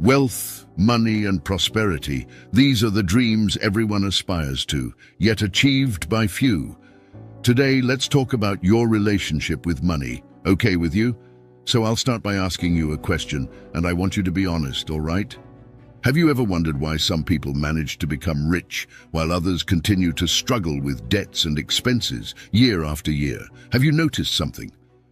Wealth, money, and prosperity, these are the dreams everyone aspires to, yet achieved by few. Today, let's talk about your relationship with money. Okay with you? So I'll start by asking you a question, and I want you to be honest, all right? Have you ever wondered why some people manage to become rich while others continue to struggle with debts and expenses year after year? Have you noticed something?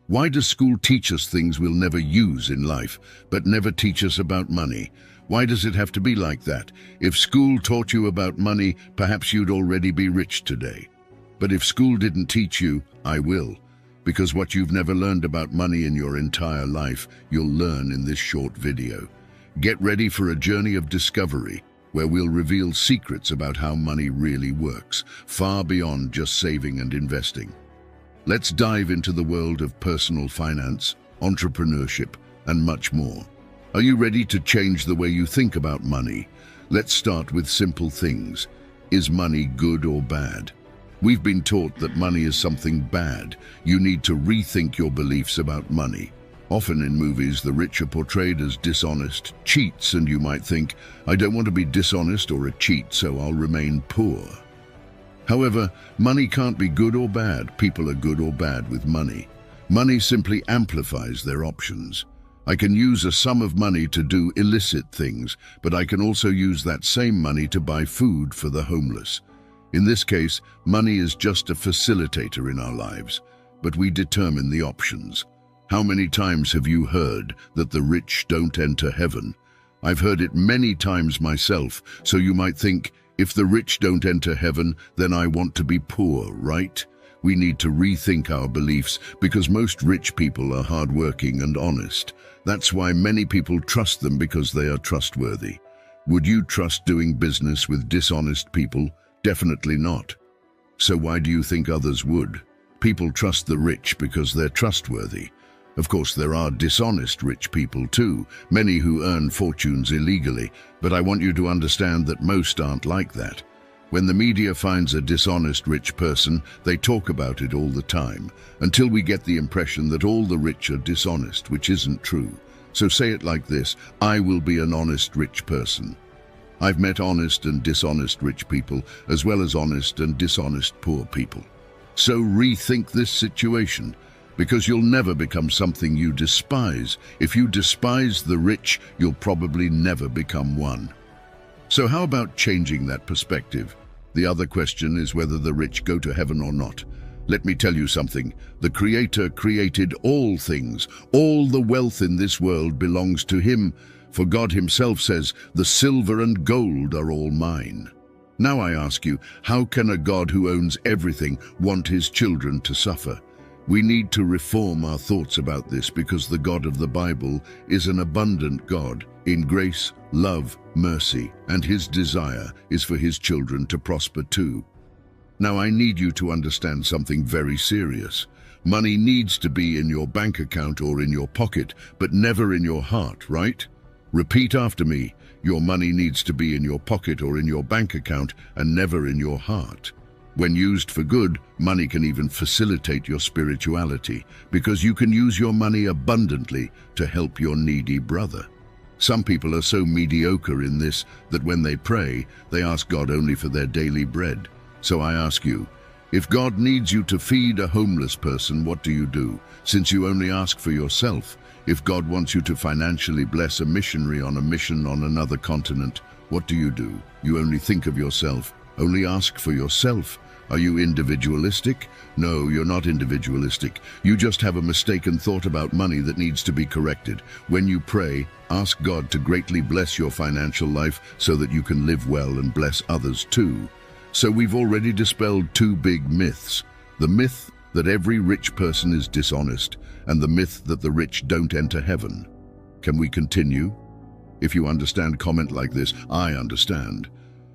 Why does school teach us things we'll never use in life, but never teach us about money? Why does it have to be like that? If school taught you about money, perhaps you'd already be rich today. But if school didn't teach you, I will. Because what you've never learned about money in your entire life, you'll learn in this short video. Get ready for a journey of discovery, where we'll reveal secrets about how money really works, far beyond just saving and investing. Let's dive into the world of personal finance, entrepreneurship, and much more. Are you ready to change the way you think about money? Let's start with simple things. Is money good or bad? We've been taught that money is something bad. You need to rethink your beliefs about money. Often in movies, the rich are portrayed as dishonest, cheats, and you might think, I don't want to be dishonest or a cheat, so I'll remain poor. However, money can't be good or bad. People are good or bad with money. Money simply amplifies their options. I can use a sum of money to do illicit things, but I can also use that same money to buy food for the homeless. In this case, money is just a facilitator in our lives, but we determine the options. How many times have you heard that the rich don't enter heaven? I've heard it many times myself, so you might think, if the rich don't enter heaven, then I want to be poor, right? We need to rethink our beliefs because most rich people are hardworking and honest. That's why many people trust them because they are trustworthy. Would you trust doing business with dishonest people? Definitely not. So why do you think others would? People trust the rich because they're trustworthy. Of course, there are dishonest rich people too, many who earn fortunes illegally, but I want you to understand that most aren't like that. When the media finds a dishonest rich person, they talk about it all the time, until we get the impression that all the rich are dishonest, which isn't true. So say it like this: I will be an honest rich person. I've met honest and dishonest rich people, as well as honest and dishonest poor people. So rethink this situation, because you'll never become something you despise. If you despise the rich, you'll probably never become one. So how about changing that perspective? The other question is whether the rich go to heaven or not. Let me tell you something. The Creator created all things. All the wealth in this world belongs to Him. For God Himself says, the silver and gold are all mine. Now I ask you, how can a God who owns everything want His children to suffer? We need to reform our thoughts about this because the God of the Bible is an abundant God in grace, love, mercy, and His desire is for His children to prosper too. Now I need you to understand something very serious. Money needs to be in your bank account or in your pocket, but never in your heart, right? Repeat after me. Your money needs to be in your pocket or in your bank account and never in your heart. When used for good, money can even facilitate your spirituality because you can use your money abundantly to help your needy brother. Some people are so mediocre in this that when they pray, they ask God only for their daily bread. So I ask you, if God needs you to feed a homeless person, what do you do, since you only ask for yourself? If God wants you to financially bless a missionary on a mission on another continent, what do? You only think of yourself, only ask for yourself. Are you individualistic? No, you're not individualistic. You just have a mistaken thought about money that needs to be corrected. When you pray, ask God to greatly bless your financial life so that you can live well and bless others too. So we've already dispelled two big myths. The myth that every rich person is dishonest, and the myth that the rich don't enter heaven. Can we continue? If you understand, comment like this: I understand.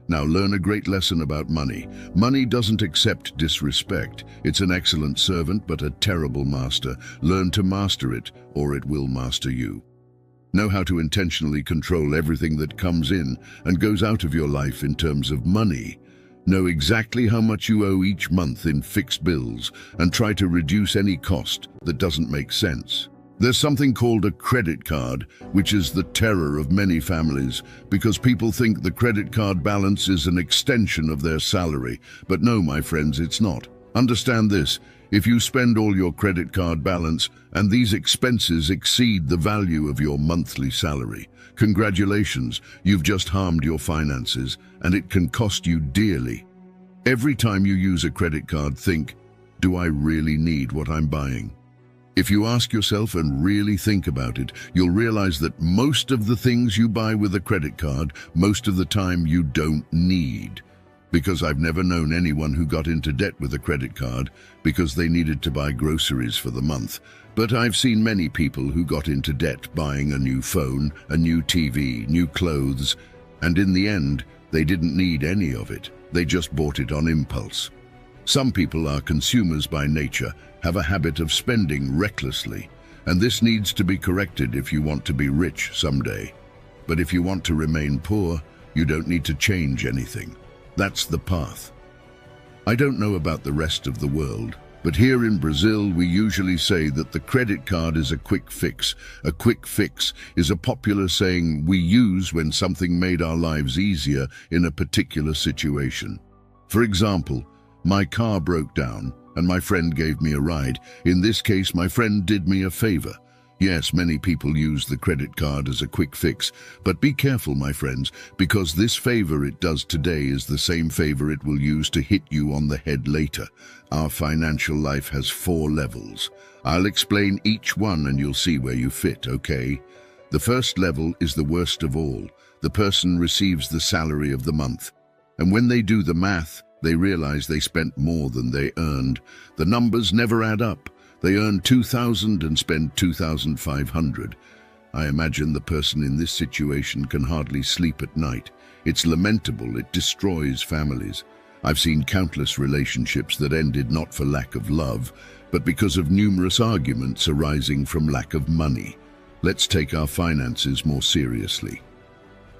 Now learn a great lesson about money. Money doesn't accept disrespect. It's an excellent servant, but a terrible master. Learn to master it, or it will master you. Know how to intentionally control everything that comes in and goes out of your life in terms of money. Know exactly how much you owe each month in fixed bills and try to reduce any cost that doesn't make sense. There's something called a credit card, which is the terror of many families, because people think the credit card balance is an extension of their salary. But no, my friends, it's not. Understand this: if you spend all your credit card balance and these expenses exceed the value of your monthly salary, congratulations, you've just harmed your finances, and it can cost you dearly. Every time you use a credit card, think, do I really need what I'm buying? If you ask yourself and really think about it, you'll realize that most of the things you buy with a credit card, most of the time you don't need. Because I've never known anyone who got into debt with a credit card because they needed to buy groceries for the month. But I've seen many people who got into debt buying a new phone, a new TV, new clothes, and in the end, they didn't need any of it. They just bought it on impulse. Some people are consumers by nature, have a habit of spending recklessly, and this needs to be corrected if you want to be rich someday. But if you want to remain poor, you don't need to change anything. That's the path. I don't know about the rest of the world, but here in Brazil we usually say that the credit card is a quick fix. A quick fix is a popular saying we use when something made our lives easier in a particular situation. For example, my car broke down and my friend gave me a ride. In this case, my friend did me a favor. Yes, many people use the credit card as a quick fix, but be careful, my friends, because this favor it does today is the same favor it will use to hit you on the head later. Our financial life has 4 levels. I'll explain each one and you'll see where you fit, okay? The first level is the worst of all. The person receives the salary of the month, and when they do the math, they realize they spent more than they earned. The numbers never add up. They earn 2,000 and spend 2,500. I imagine the person in this situation can hardly sleep at night. It's lamentable, it destroys families. I've seen countless relationships that ended not for lack of love, but because of numerous arguments arising from lack of money. Let's take our finances more seriously.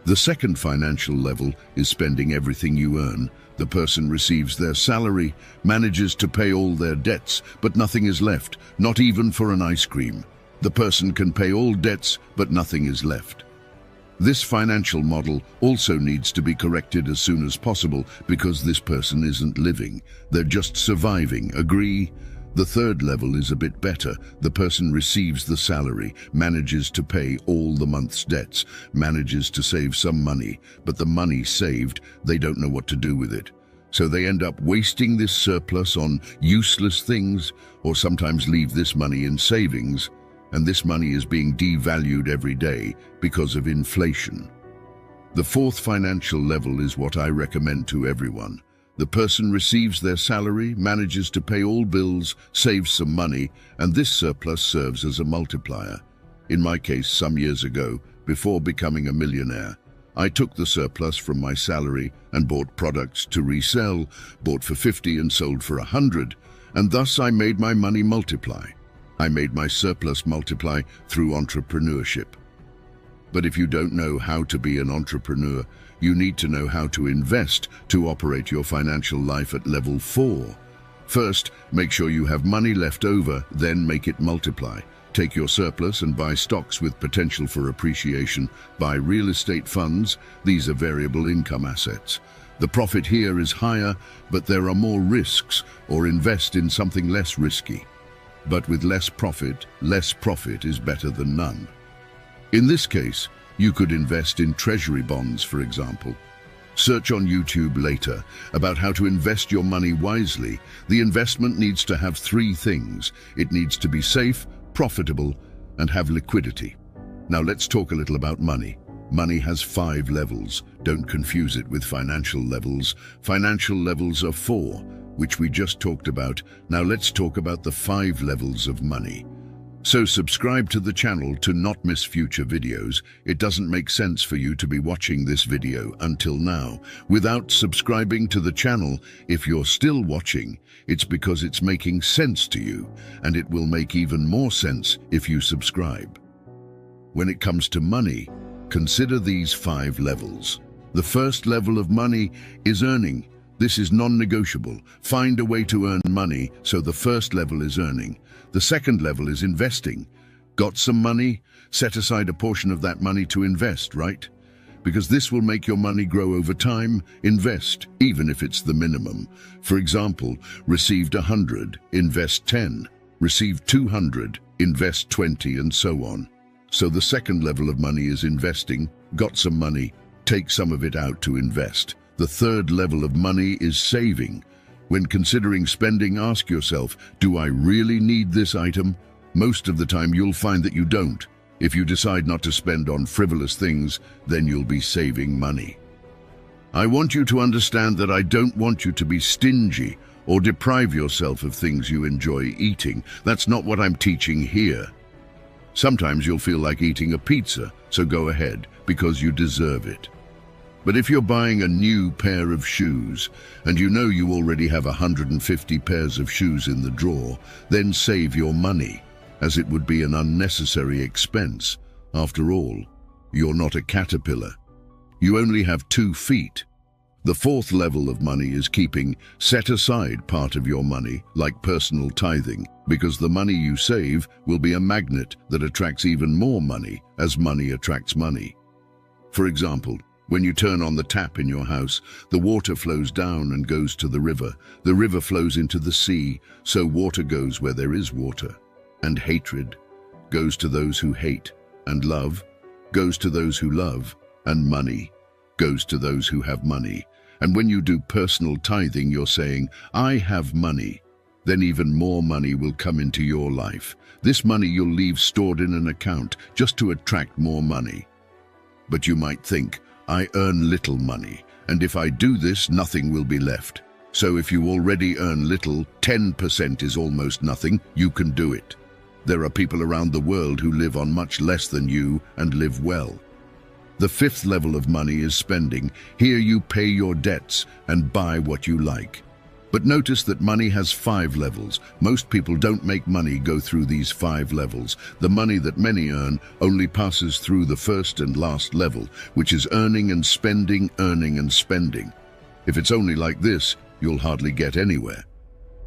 The second financial level is spending everything you earn. The person receives their salary, manages to pay all their debts, but nothing is left, not even for an ice cream. The person can pay all debts, but nothing is left. This financial model also needs to be corrected as soon as possible because this person isn't living. They're just surviving, agree? The third level is a bit better. The person receives the salary, manages to pay all the month's debts, manages to save some money, but the money saved, they don't know what to do with it. So they end up wasting this surplus on useless things, or sometimes leave this money in savings, and this money is being devalued every day because of inflation. The fourth financial level is what I recommend to everyone. The person receives their salary, manages to pay all bills, saves some money, and this surplus serves as a multiplier. In my case, some years ago, before becoming a millionaire, I took the surplus from my salary and bought products to resell, bought for 50 and sold for 100, and thus I made my money multiply. I made my surplus multiply through entrepreneurship. But if you don't know how to be an entrepreneur, you need to know how to invest to operate your financial life at level 4. First, make sure you have money left over, then make it multiply. Take your surplus and buy stocks with potential for appreciation. Buy real estate funds. These are variable income assets. The profit here is higher, but there are more risks, or invest in something less risky. But with less profit is better than none. In this case, you could invest in treasury bonds, for example. Search on YouTube later about how to invest your money wisely. The investment needs to have 3 things. It needs to be safe, profitable, and have liquidity. Now let's talk a little about money. Money has 5 levels. Don't confuse it with financial levels. Financial levels are 4, which we just talked about. Now let's talk about the 5 levels of money. So subscribe to the channel to not miss future videos. It doesn't make sense for you to be watching this video until now without subscribing to the channel. If you're still watching, it's because it's making sense to you, and it will make even more sense if you subscribe. When it comes to money, consider these 5 levels. The first level of money is earning. This is non-negotiable. Find a way to earn money, so the first level is earning. The second level is investing. Got some money? Set aside a portion of that money to invest, right? Because this will make your money grow over time. Invest, even if it's the minimum. For example, received 100, invest 10. Received 200, invest 20, and so on. So the second level of money is investing. Got some money, take some of it out to invest. The third level of money is saving. When considering spending, ask yourself, do I really need this item? Most of the time you'll find that you don't. If you decide not to spend on frivolous things, then you'll be saving money. I want you to understand that I don't want you to be stingy or deprive yourself of things you enjoy eating. That's not what I'm teaching here. Sometimes you'll feel like eating a pizza, so go ahead, because you deserve it. But if you're buying a new pair of shoes, and you know you already have 150 pairs of shoes in the drawer, then save your money, as it would be an unnecessary expense. After all, you're not a caterpillar. You only have 2 feet. The fourth level of money is keeping. Set aside part of your money, like personal tithing, because the money you save will be a magnet that attracts even more money as money attracts money. For example, when you turn on the tap in your house, the water flows down and goes to the river. The river flows into the sea, so water goes where there is water. And hatred goes to those who hate, and love goes to those who love, and money goes to those who have money. And when you do personal tithing, you're saying, I have money. Then even more money will come into your life. This money you'll leave stored in an account just to attract more money. But you might think, I earn little money, and if I do this, nothing will be left. So if you already earn little, 10% is almost nothing, you can do it. There are people around the world who live on much less than you and live well. The fifth level of money is spending. Here you pay your debts and buy what you like. But notice that money has 5 levels. Most people don't make money go through these 5 levels. The money that many earn only passes through the first and last level, which is earning and spending, earning and spending. If it's only like this, you'll hardly get anywhere.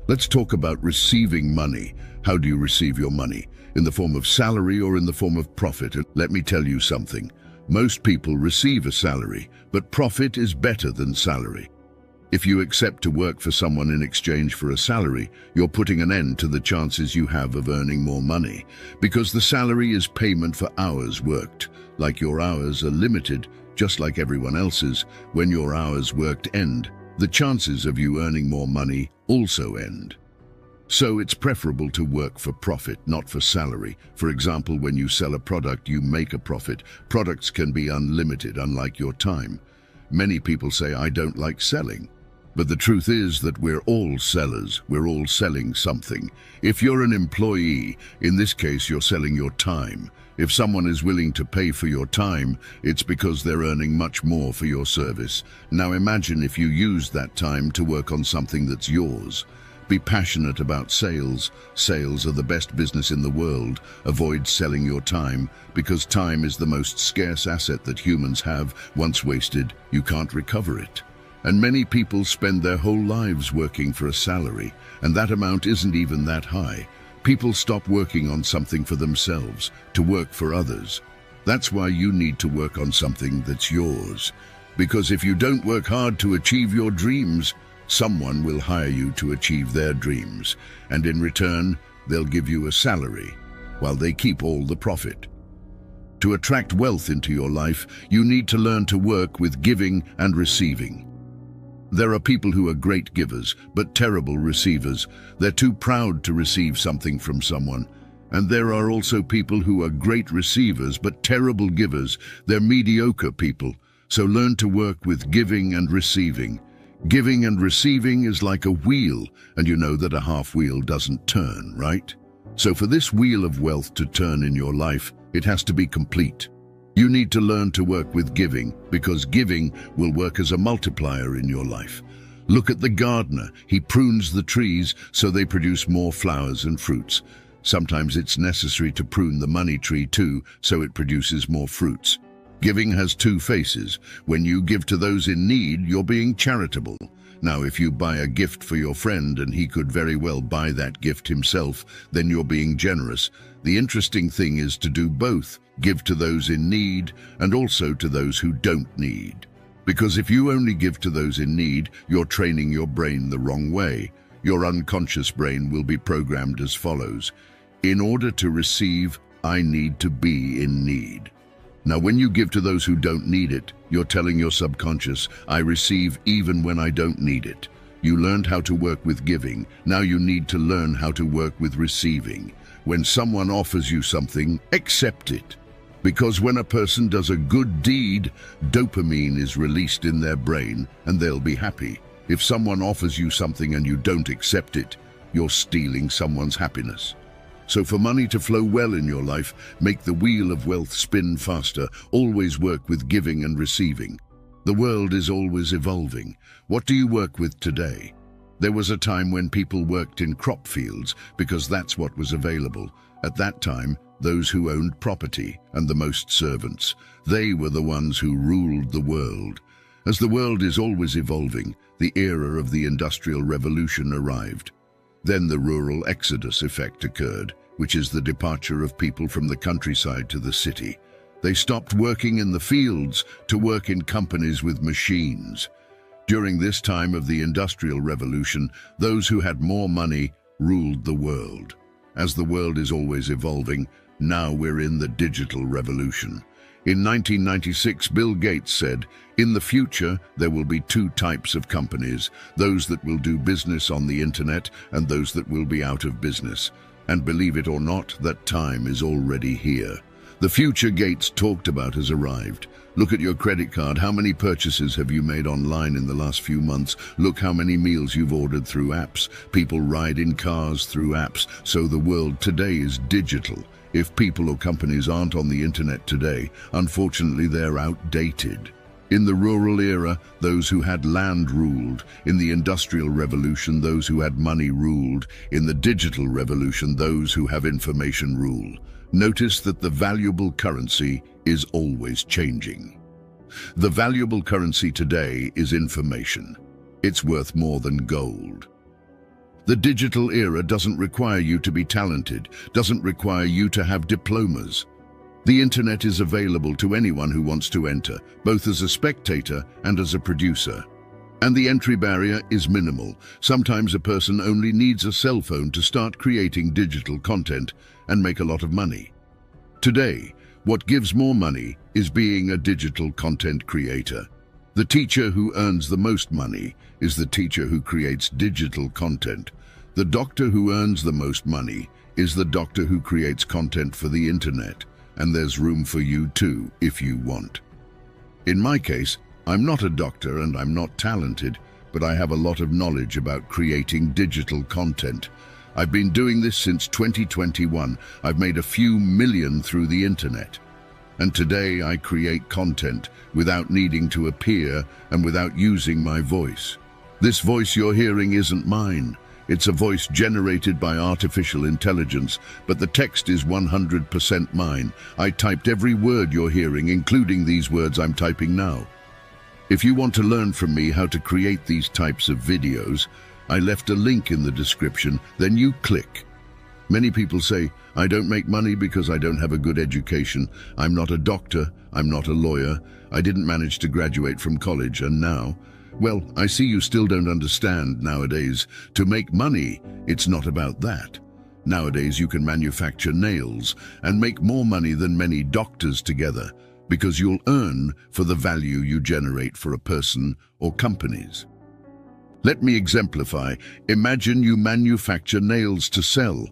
Let's talk about receiving money. How do you receive your money? In the form of salary or in the form of profit? And let me tell you something. Most people receive a salary, but profit is better than salary. If you accept to work for someone in exchange for a salary, you're putting an end to the chances you have of earning more money, because the salary is payment for hours worked. Like your hours are limited, just like everyone else's. When your hours worked end, the chances of you earning more money also end. So it's preferable to work for profit, not for salary. For example, when you sell a product, you make a profit. Products can be unlimited, unlike your time. Many people say, I don't like selling. But the truth is that we're all sellers. We're all selling something. If you're an employee, in this case, you're selling your time. If someone is willing to pay for your time, it's because they're earning much more for your service. Now imagine if you used that time to work on something that's yours. Be passionate about sales. Sales are the best business in the world. Avoid selling your time, because time is the most scarce asset that humans have. Once wasted, you can't recover it. And many people spend their whole lives working for a salary, and that amount isn't even that high. People stop working on something for themselves to work for others. That's why you need to work on something that's yours. Because if you don't work hard to achieve your dreams, someone will hire you to achieve their dreams, and in return, they'll give you a salary, while they keep all the profit. To attract wealth into your life, you need to learn to work with giving and receiving. There are people who are great givers, but terrible receivers. They're too proud to receive something from someone. And there are also people who are great receivers, but terrible givers. They're mediocre people. So learn to work with giving and receiving. Giving and receiving is like a wheel, and you know that a half wheel doesn't turn, right? So for this wheel of wealth to turn in your life, it has to be complete. You need to learn to work with giving, because giving will work as a multiplier in your life. Look at the gardener. He prunes the trees so they produce more flowers and fruits. Sometimes it's necessary to prune the money tree too, so it produces more fruits. Giving has 2 faces. When you give to those in need, you're being charitable. Now, if you buy a gift for your friend and he could very well buy that gift himself, then you're being generous. The interesting thing is to do both, give to those in need and also to those who don't need. Because if you only give to those in need, you're training your brain the wrong way. Your unconscious brain will be programmed as follows. In order to receive, I need to be in need. Now, when you give to those who don't need it, you're telling your subconscious, I receive even when I don't need it. You learned how to work with giving. Now you need to learn how to work with receiving. When someone offers you something, accept it. Because when a person does a good deed, dopamine is released in their brain and they'll be happy. If someone offers you something and you don't accept it, you're stealing someone's happiness. So for money to flow well in your life, make the wheel of wealth spin faster. Always work with giving and receiving. The world is always evolving. What do you work with today? There was a time when people worked in crop fields because that's what was available. At that time, those who owned property and the most servants, they were the ones who ruled the world. As the world is always evolving, the era of the Industrial Revolution arrived. Then the rural exodus effect occurred, which is the departure of people from the countryside to the city. They stopped working in the fields to work in companies with machines. During this time of the Industrial Revolution, those who had more money ruled the world. As the world is always evolving, now we're in the digital revolution. In 1996, Bill Gates said, in the future, there will be two types of companies, those that will do business on the internet and those that will be out of business. And believe it or not, that time is already here. The future Gates talked about has arrived. Look at your credit card. How many purchases have you made online in the last few months? Look how many meals you've ordered through apps. People ride in cars through apps. So the world today is digital. If people or companies aren't on the internet today, unfortunately they're outdated. In the rural era, those who had land ruled. In the Industrial Revolution, those who had money ruled. In the digital revolution, those who have information rule. Notice that the valuable currency is always changing. The valuable currency today is information. It's worth more than gold. The digital era doesn't require you to be talented, doesn't require you to have diplomas. The internet is available to anyone who wants to enter, both as a spectator and as a producer. And the entry barrier is minimal. Sometimes a person only needs a cell phone to start creating digital content and make a lot of money. Today, what gives more money is being a digital content creator. The teacher who earns the most money is the teacher who creates digital content. The doctor who earns the most money is the doctor who creates content for the internet. And there's room for you too, if you want. In my case, I'm not a doctor and I'm not talented, but I have a lot of knowledge about creating digital content. I've been doing this since 2021. I've made a few million through the internet. And today I create content without needing to appear and without using my voice. This voice you're hearing isn't mine. It's a voice generated by artificial intelligence, but the text is 100% mine. I typed every word you're hearing, including these words I'm typing now. If you want to learn from me how to create these types of videos, I left a link in the description, then you click. Many people say, I don't make money because I don't have a good education. I'm not a doctor, I'm not a lawyer, I didn't manage to graduate from college, and now, well, I see you still don't understand nowadays. To make money, it's not about that. Nowadays you can manufacture nails and make more money than many doctors together because you'll earn for the value you generate for a person or companies. Let me exemplify. Imagine you manufacture nails to sell.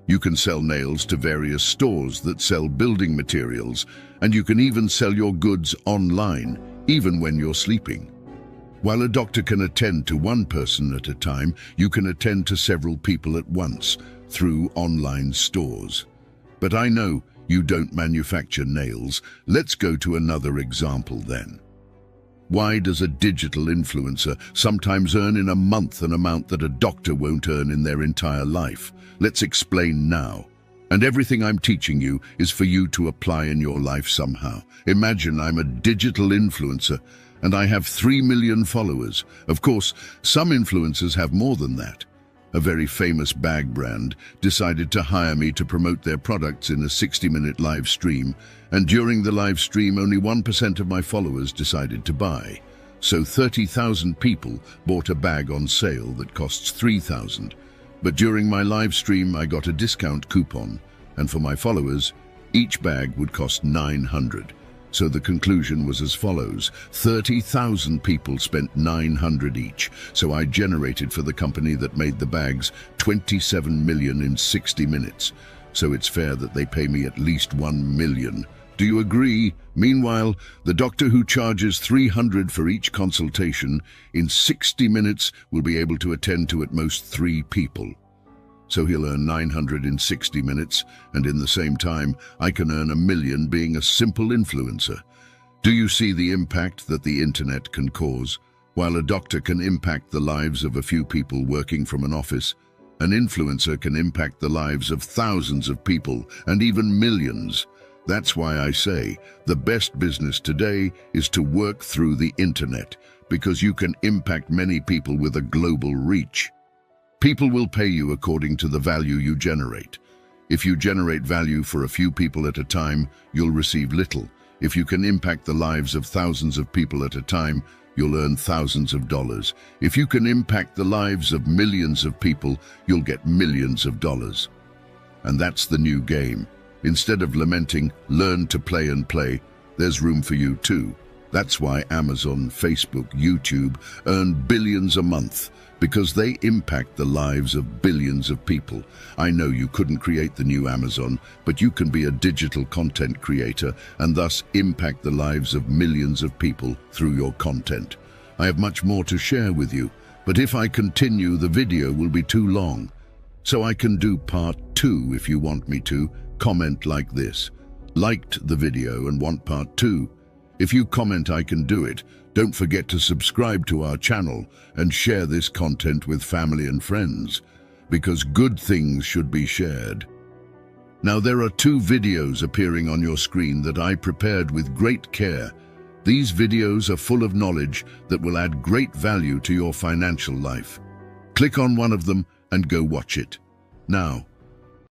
You can sell nails to various stores that sell building materials, and you can even sell your goods online, even when you're sleeping. While a doctor can attend to one person at a time, you can attend to several people at once through online stores. But I know you don't manufacture nails. Let's go to another example then. Why does a digital influencer sometimes earn in a month an amount that a doctor won't earn in their entire life? Let's explain now. And everything I'm teaching you is for you to apply in your life somehow. Imagine I'm a digital influencer and I have 3 million followers. Of course, some influencers have more than that. A very famous bag brand decided to hire me to promote their products in a 60-minute live stream, and during the live stream, only 1% of my followers decided to buy. So 30,000 people bought a bag on sale that costs 3,000. But during my live stream, I got a discount coupon, and for my followers, each bag would cost 900. So the conclusion was as follows: 30,000 people spent 900 each. So I generated for the company that made the bags 27 million in 60 minutes. So it's fair that they pay me at least 1 million. Do you agree? Meanwhile, the doctor who charges 300 for each consultation in 60 minutes will be able to attend to at most 3 people. So he'll earn 900 in 60 minutes, and in the same time, I can earn 1 million being a simple influencer. Do you see the impact that the internet can cause? While a doctor can impact the lives of a few people working from an office, an influencer can impact the lives of thousands of people and even millions. That's why I say the best business today is to work through the internet, because you can impact many people with a global reach. People will pay you according to the value you generate. If you generate value for a few people at a time, you'll receive little. If you can impact the lives of thousands of people at a time, you'll earn thousands of dollars. If you can impact the lives of millions of people, you'll get millions of dollars. And that's the new game. Instead of lamenting, learn to play and play, there's room for you too. That's why Amazon, Facebook, YouTube earn billions a month, because they impact the lives of billions of people. I know you couldn't create the new Amazon, but you can be a digital content creator and thus impact the lives of millions of people through your content. I have much more to share with you, but if I continue, the video will be too long. So I can do part 2 if you want me to. Comment like this: liked the video and want part 2. If you comment, I can do it. Don't forget to subscribe to our channel and share this content with family and friends, because good things should be shared. Now, there are 2 videos appearing on your screen that I prepared with great care. These videos are full of knowledge that will add great value to your financial life. Click on one of them and go watch it. Now,